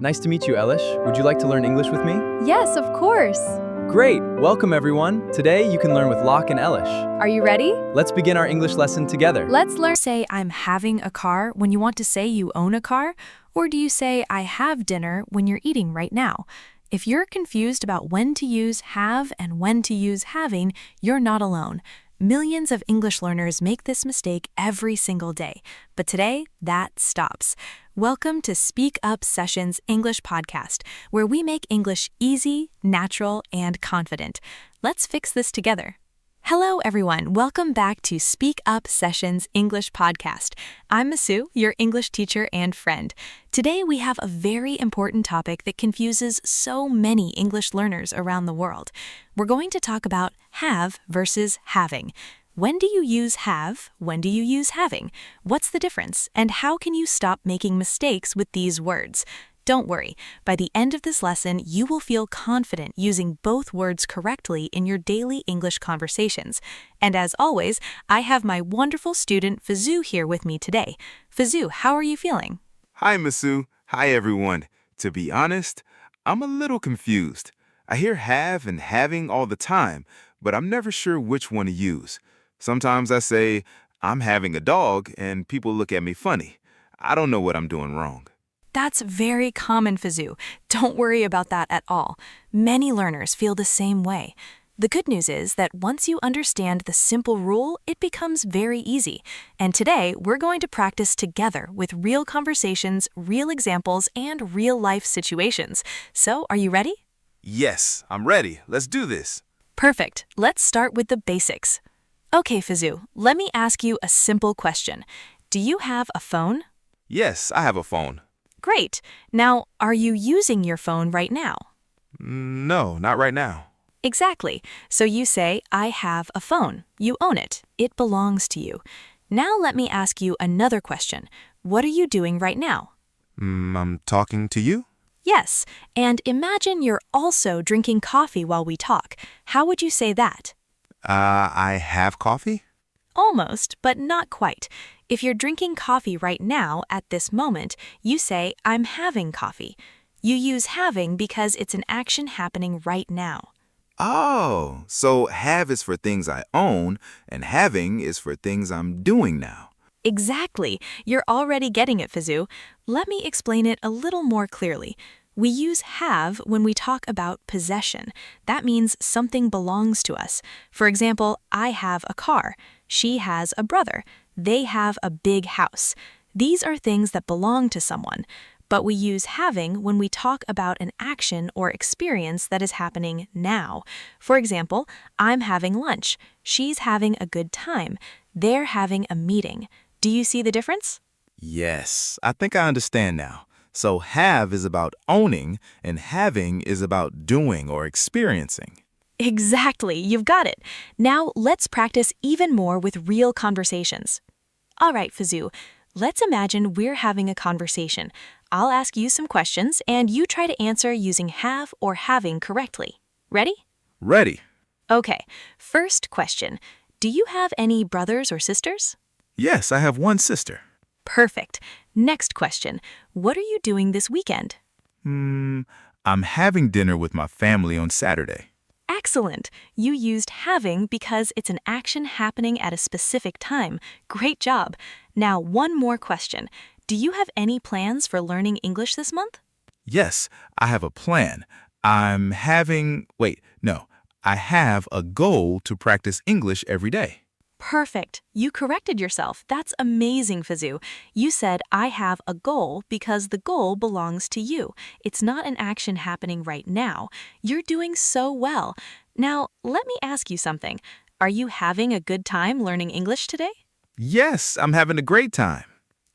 Nice to meet you, Elish. Would you like to learn English with me? Yes, of course. Great! Welcome, everyone. Today, you can learn with Locke and Elish. Are you ready? Let's begin our English lesson together. Let's learn. Say I'm having a car when you want to say you own a car? Or do you say I have dinner when you're eating right now? If you're confused about when to use have and when to use having, you're not alone. Millions of English learners make this mistake every single day. But today, that stops. Welcome to Speak Up Sessions English Podcast, where we make English easy, natural, and confident. Let's fix this together. Hello, everyone. Welcome back to Speak Up Sessions English Podcast. I'm Masu, your English teacher and friend. Today, we have a very important topic that confuses so many English learners around the world. We're going to talk about have versus having. When do you use have? When do you use having? What's the difference? And how can you stop making mistakes with these words? Don't worry, by the end of this lesson, you will feel confident using both words correctly in your daily English conversations. And as always, I have my wonderful student Fazoo here with me today. Fazoo, how are you feeling? Hi, Masu. Hi, everyone. To be honest, I'm a little confused. I hear have and having all the time, but I'm never sure which one to use. Sometimes I say, I'm having a dog, and people look at me funny. I don't know what I'm doing wrong. That's very common, Fazoo. Don't worry about that at all. Many learners feel the same way. The good news is that once you understand the simple rule, it becomes very easy. And today, we're going to practice together with real conversations, real examples, and real-life situations. So, are you ready? Yes, I'm ready. Let's do this. Perfect. Let's start with the basics. Okay, Fazoo, let me ask you a simple question. Do you have a phone? Yes, I have a phone. Great. Now, are you using your phone right now? No, not right now. Exactly. So you say, I have a phone. You own it. It belongs to you. Now let me ask you another question. What are you doing right now? I'm talking to you? Yes. And imagine you're also drinking coffee while we talk. How would you say that? I have coffee? Almost, but not quite. If you're drinking coffee right now, at this moment, you say, I'm having coffee. You use having because it's an action happening right now. Oh, so have is for things I own, and having is for things I'm doing now. Exactly. You're already getting it, Fazoo. Let me explain it a little more clearly. We use have when we talk about possession. That means something belongs to us. For example, I have a car. She has a brother. They have a big house. These are things that belong to someone. But we use having when we talk about an action or experience that is happening now. For example, I'm having lunch. She's having a good time. They're having a meeting. Do you see the difference? Yes, I think I understand now. So have is about owning, and having is about doing or experiencing. Exactly, you've got it. Now let's practice even more with real conversations. All right, Fazoo, let's imagine we're having a conversation. I'll ask you some questions, and you try to answer using have or having correctly. Ready? Ready. Okay, first question. Do you have any brothers or sisters? Yes, I have one sister. Perfect. Next question. What are you doing this weekend? I'm having dinner with my family on Saturday. Excellent. You used having because it's an action happening at a specific time. Great job. Now, one more question. Do you have any plans for learning English this month? Yes, I have a plan. I have a goal to practice English every day. Perfect. You corrected yourself. That's amazing, Fazoo. You said, I have a goal because the goal belongs to you. It's not an action happening right now. You're doing so well. Now, let me ask you something. Are you having a good time learning English today? Yes, I'm having a great time.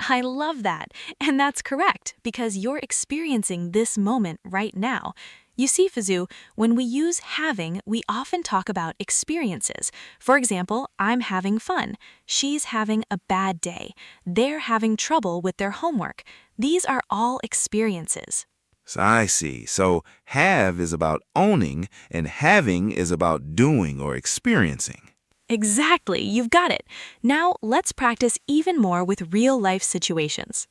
I love that. And that's correct because you're experiencing this moment right now. You see, Fazoo, when we use having, we often talk about experiences. For example, I'm having fun. She's having a bad day. They're having trouble with their homework. These are all experiences. So I see. So have is about owning, and having is about doing or experiencing. Exactly, you've got it. Now let's practice even more with real-life situations.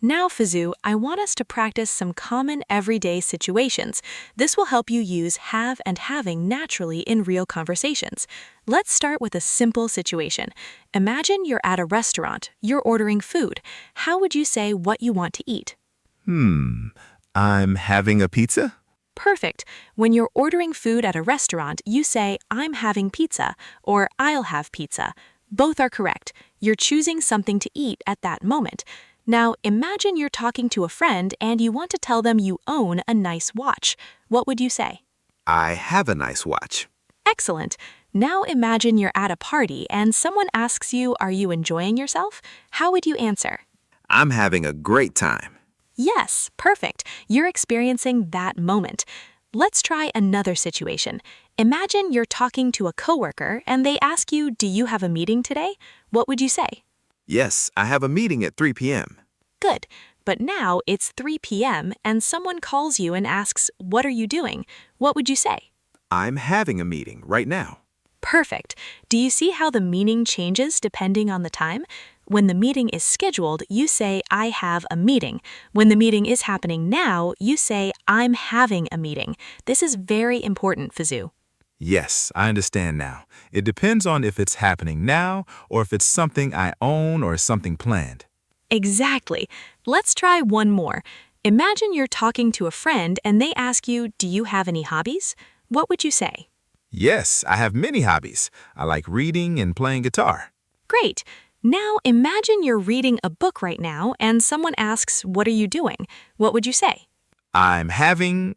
Now, Fazoo, I want us to practice some common everyday situations. This will help you use have and having naturally in real conversations. Let's start with a simple situation. Imagine you're at a restaurant, you're ordering food. How would you say what you want to eat? I'm having a pizza? Perfect. When you're ordering food at a restaurant, you say, I'm having pizza, or I'll have pizza. Both are correct. You're choosing something to eat at that moment. Now, imagine you're talking to a friend and you want to tell them you own a nice watch. What would you say? I have a nice watch. Excellent. Now imagine you're at a party and someone asks you, are you enjoying yourself? How would you answer? I'm having a great time. Yes, perfect. You're experiencing that moment. Let's try another situation. Imagine you're talking to a coworker and they ask you, do you have a meeting today? What would you say? Yes, I have a meeting at 3 p.m. Good. But now it's 3 p.m. and someone calls you and asks, what are you doing? What would you say? I'm having a meeting right now. Perfect. Do you see how the meaning changes depending on the time? When the meeting is scheduled, you say, I have a meeting. When the meeting is happening now, you say, I'm having a meeting. This is very important, Fazoo. Yes, I understand now. It depends on if it's happening now or if it's something I own or something planned. Exactly. Let's try one more. Imagine you're talking to a friend and they ask you, do you have any hobbies? What would you say? Yes, I have many hobbies. I like reading and playing guitar. Great. Now imagine you're reading a book right now and someone asks, what are you doing? What would you say? I'm reading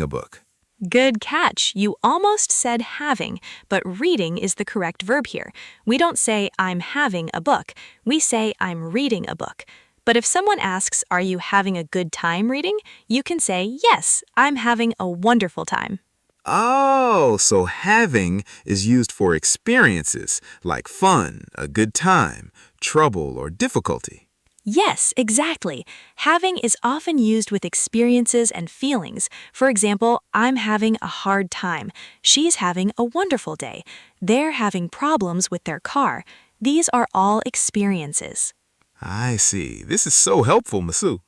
a book. Good catch. You almost said having, but reading is the correct verb here. We don't say I'm having a book. We say I'm reading a book. But if someone asks, are you having a good time reading? You can say, yes, I'm having a wonderful time. Oh, so having is used for experiences like fun, a good time, trouble, or difficulty. Yes, exactly. Having is often used with experiences and feelings. For example, I'm having a hard time. She's having a wonderful day. They're having problems with their car. These are all experiences. I see. This is so helpful, Masu.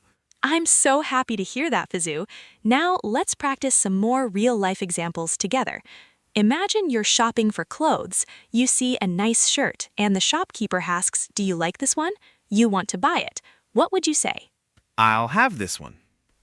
I'm so happy to hear that, Fazoo. Now let's practice some more real-life examples together. Imagine you're shopping for clothes. You see a nice shirt, and the shopkeeper asks, do you like this one? You want to buy it. What would you say? I'll have this one.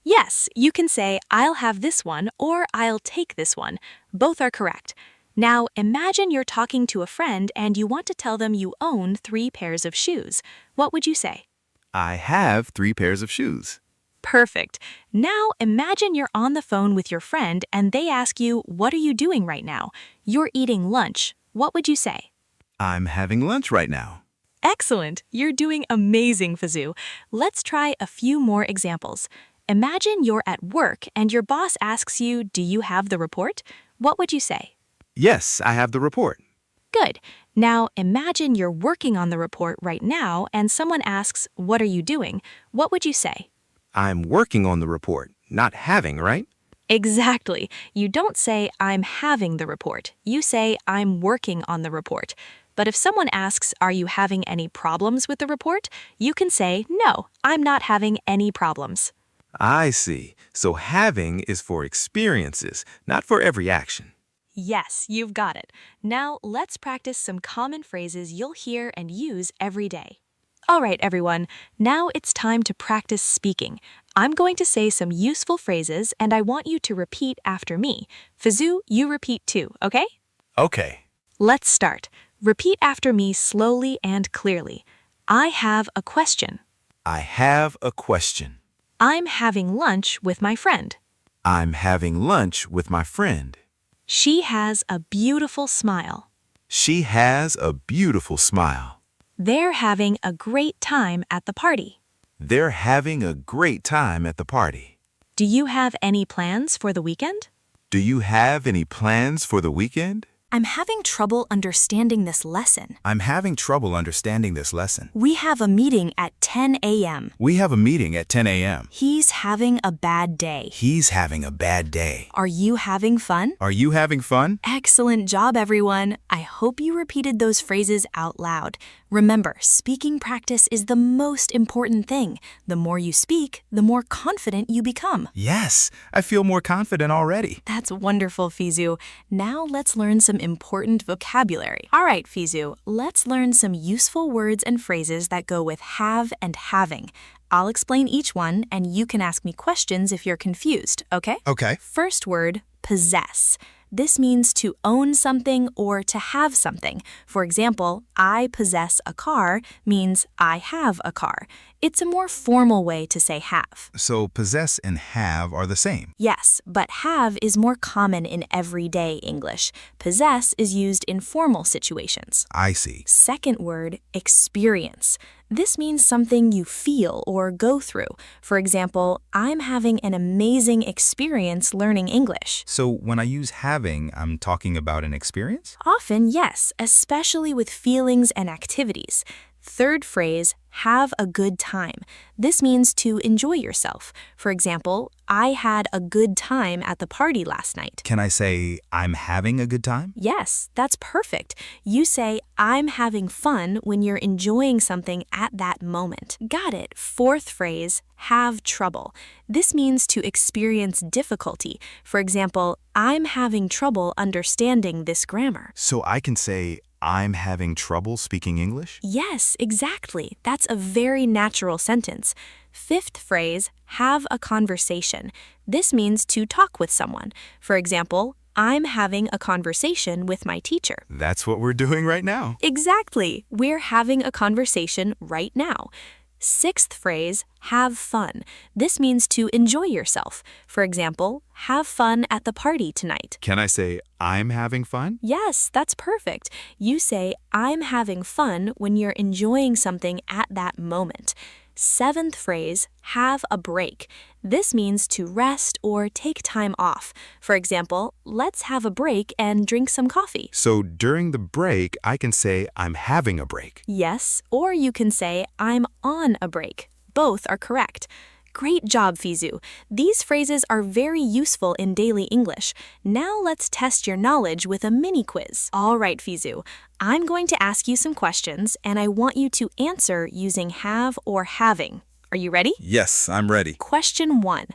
Yes, you can say, I'll have this one or I'll take this one. Both are correct. Now, imagine you're talking to a friend and you want to tell them you own 3 pairs of shoes. What would you say? I have 3 pairs of shoes. Perfect. Now, imagine you're on the phone with your friend and they ask you, what are you doing right now? You're eating lunch. What would you say? I'm having lunch right now. Excellent! You're doing amazing, Fazoo. Let's try a few more examples. Imagine you're at work and your boss asks you, do you have the report? What would you say? Yes, I have the report. Good. Now imagine you're working on the report right now and someone asks, what are you doing? What would you say? I'm working on the report, not having, right? Exactly. You don't say, I'm having the report. You say, I'm working on the report. But if someone asks, are you having any problems with the report? You can say, no, I'm not having any problems. I see. So having is for experiences, not for every action. Yes, you've got it. Now let's practice some common phrases you'll hear and use every day. All right, everyone. Now it's time to practice speaking. I'm going to say some useful phrases and I want you to repeat after me. Fazoo, you repeat too, okay? Okay. Let's start. Repeat after me slowly and clearly. I have a question. I have a question. I'm having lunch with my friend. I'm having lunch with my friend. She has a beautiful smile. She has a beautiful smile. They're having a great time at the party. They're having a great time at the party. Do you have any plans for the weekend? Do you have any plans for the weekend? I'm having trouble understanding this lesson. I'm having trouble understanding this lesson. We have a meeting at 10 a.m. We have a meeting at 10 a.m. He's having a bad day. He's having a bad day. Are you having fun? Are you having fun? Excellent job, everyone. I hope you repeated those phrases out loud. Remember, speaking practice is the most important thing. The more you speak, the more confident you become. Yes, I feel more confident already. That's wonderful, Fizu. Now let's learn some important vocabulary. All right, Fizu, let's learn some useful words and phrases that go with have and having. I'll explain each one, and you can ask me questions if you're confused, okay? Okay. First word, possess. This means to own something or to have something. For example, I possess a car means I have a car. It's a more formal way to say have. So possess and have are the same. Yes, but have is more common in everyday English. Possess is used in formal situations. I see. Second word, experience. This means something you feel or go through. For example, I'm having an amazing experience learning English. So when I use having, I'm talking about an experience? Often, yes, especially with feelings and activities. Third phrase, have a good time. This means to enjoy yourself. For example, I had a good time at the party last night. Can I say I'm having a good time? Yes, that's perfect. You say, I'm having fun when you're enjoying something at that moment. Got it. Fourth phrase, have trouble. This means to experience difficulty. For example, I'm having trouble understanding this grammar. So I can say I'm having trouble speaking English? Yes, exactly. That's a very natural sentence. Fifth phrase, have a conversation. This means to talk with someone. For example, I'm having a conversation with my teacher. That's what we're doing right now. Exactly. We're having a conversation right now. Sixth phrase, have fun. This means to enjoy yourself. For example, have fun at the party tonight. Can I say I'm having fun? Yes, that's perfect. You say, I'm having fun when you're enjoying something at that moment. Seventh phrase, have a break. This means to rest or take time off. For example, let's have a break and drink some coffee. So during the break, I can say I'm having a break. Yes, or you can say, I'm on a break. Both are correct. Great job, Fizu. These phrases are very useful in daily English. Now let's test your knowledge with a mini quiz. All right, Fizu. I'm going to ask you some questions, and I want you to answer using have or having. Are you ready? Yes, I'm ready. Question 1.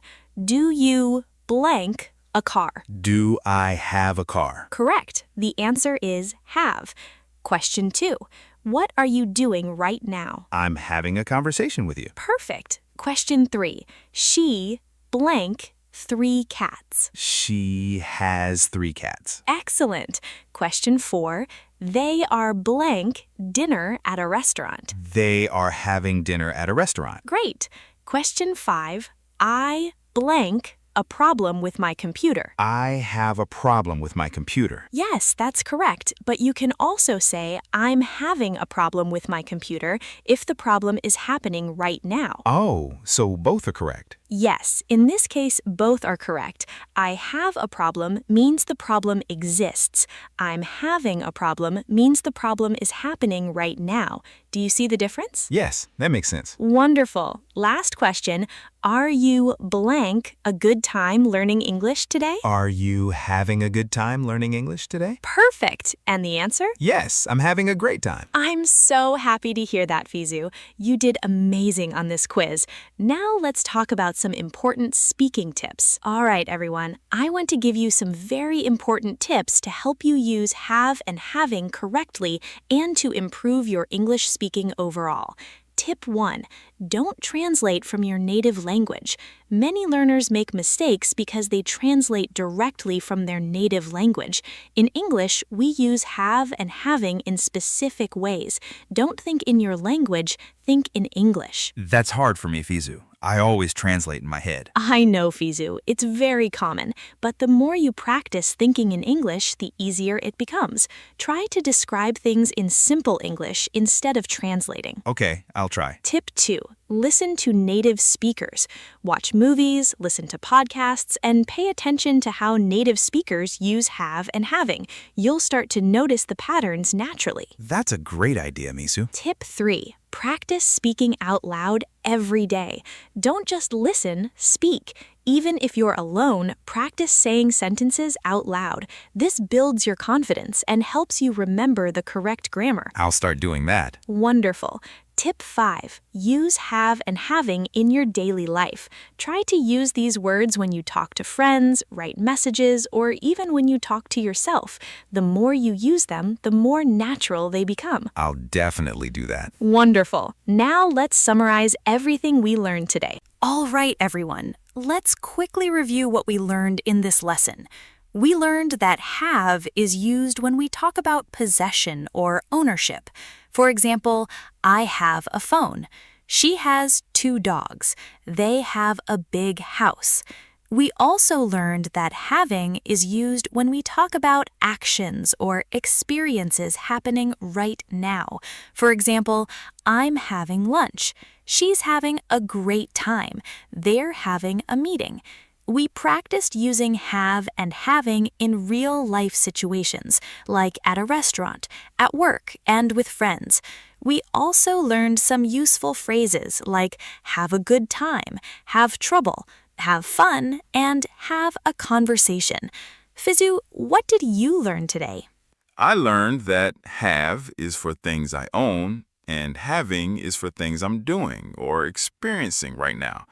Do you blank a car? Do I have a car? Correct. The answer is have. Question 2. What are you doing right now? I'm having a conversation with you. Perfect. Question 3. She blank 3 cats. She has 3 cats. Excellent. Question 4. They are blank dinner at a restaurant. They are having dinner at a restaurant. Great. Question 5. I blank a problem with my computer. I have a problem with my computer. Yes, that's correct. But you can also say, I'm having a problem with my computer if the problem is happening right now. Oh, so both are correct. Yes, in this case, both are correct. I have a problem means the problem exists. I'm having a problem means the problem is happening right now. Do you see the difference? Yes, that makes sense. Wonderful. Last question. Are you blank a good time learning English today? Are you having a good time learning English today? Perfect. And the answer? Yes, I'm having a great time. I'm so happy to hear that, Fizu. You did amazing on this quiz. Now let's talk about some important speaking tips. All right, everyone. I want to give you some very important tips to help you use have and having correctly and to improve your English speaking overall. Tip 1. Don't translate from your native language. Many learners make mistakes because they translate directly from their native language. In English, we use have and having in specific ways. Don't think in your language, think in English. That's hard for me, Fizu. I always translate in my head. I know, Fizu. It's very common, but the more you practice thinking in English, the easier it becomes. Try to describe things in simple English instead of translating. Okay, I'll try. Tip 2. Listen to native speakers. Watch movies, listen to podcasts, and pay attention to how native speakers use have and having. You'll start to notice the patterns naturally. That's a great idea, Misu. Tip 3. Practice speaking out loud every day. Don't just listen, speak. Even if you're alone, practice saying sentences out loud. This builds your confidence and helps you remember the correct grammar. I'll start doing that. Wonderful. Tip 5. Use have and having in your daily life. Try to use these words when you talk to friends, write messages, or even when you talk to yourself. The more you use them, the more natural they become. I'll definitely do that. Wonderful. Now let's summarize everything we learned today. All right, everyone. Let's quickly review what we learned in this lesson. We learned that have is used when we talk about possession or ownership. For example, I have a phone. She has 2 dogs. They have a big house. We also learned that having is used when we talk about actions or experiences happening right now. For example, I'm having lunch. She's having a great time. They're having a meeting. We practiced using have and having in real-life situations, like at a restaurant, at work, and with friends. We also learned some useful phrases like have a good time, have trouble, have fun, and have a conversation. Fizu, what did you learn today? I learned that have is for things I own, and having is for things I'm doing or experiencing right now.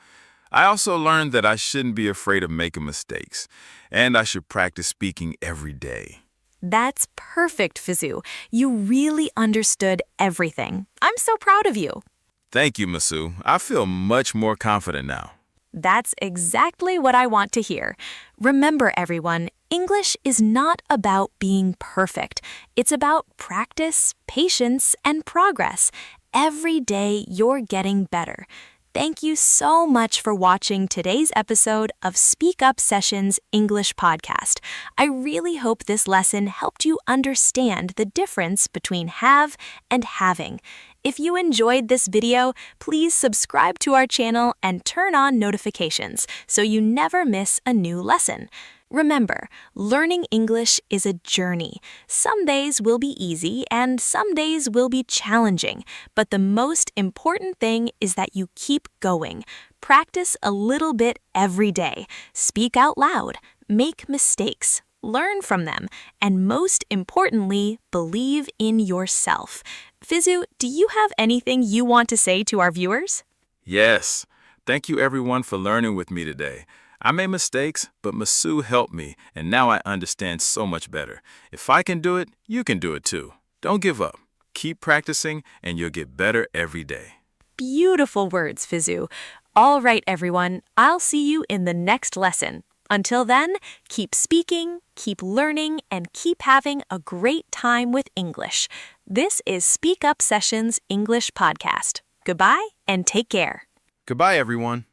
I also learned that I shouldn't be afraid of making mistakes, and I should practice speaking every day. That's perfect, Fizu. You really understood everything. I'm so proud of you. Thank you, Masu. I feel much more confident now. That's exactly what I want to hear. Remember, everyone, English is not about being perfect. It's about practice, patience, and progress. Every day, you're getting better. Thank you so much for watching today's episode of Speak Up Sessions English Podcast. I really hope this lesson helped you understand the difference between have and having. If you enjoyed this video, please subscribe to our channel and turn on notifications so you never miss a new lesson. Remember, learning English is a journey. Some days will be easy and some days will be challenging, but the most important thing is that you keep going. Practice a little bit every day. Speak out loud. Make mistakes. Learn from them. And most importantly, believe in yourself. Fizu, do you have anything you want to say to our viewers? Yes. Thank you, everyone, for learning with me today. I made mistakes, but Masu helped me, and now I understand so much better. If I can do it, you can do it too. Don't give up. Keep practicing, and you'll get better every day. Beautiful words, Fizu. All right, everyone, I'll see you in the next lesson. Until then, keep speaking, keep learning, and keep having a great time with English. This is Speak Up Sessions English Podcast. Goodbye, and take care. Goodbye, everyone.